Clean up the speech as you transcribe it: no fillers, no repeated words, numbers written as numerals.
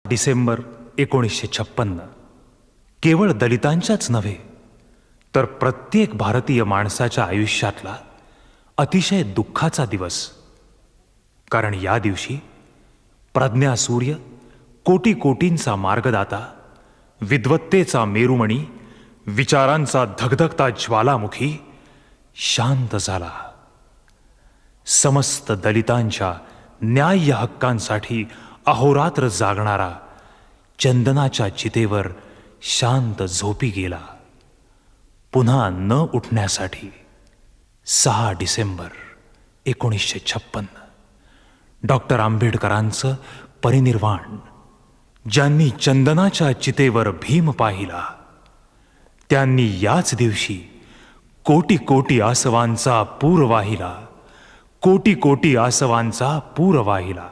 डिसेंबर 1956 केवळ दलितांच्याच नव्हे तर प्रत्येक भारतीय माणसाच्या आयुष्यातला अतिशय दुःखाचा दिवस. कारण या दिवशी प्रज्ञा सूर्य, कोटी कोटींचा मार्गदाता, विद्वत्तेचा मेरुमणी, विचारांचा धगधगता ज्वालामुखी शांत झाला. समस्त दलितांच्या न्याय्य हक्कांसाठी अहोरात्र जागणारा चंदनाच्या चितेवर शांत झोपी गेला, पुन्हा न उठण्यासाठी. 6 डिसेंबर 1956 डॉक्टर आंबेडकरांचं परिनिर्वाण. ज्यांनी चंदनाच्या चितेवर भीम पाहिला त्यांनी याच दिवशी कोटी कोटी आसवांचा पूर वाहिला, कोटी कोटी आसवांचा पूर वाहिला.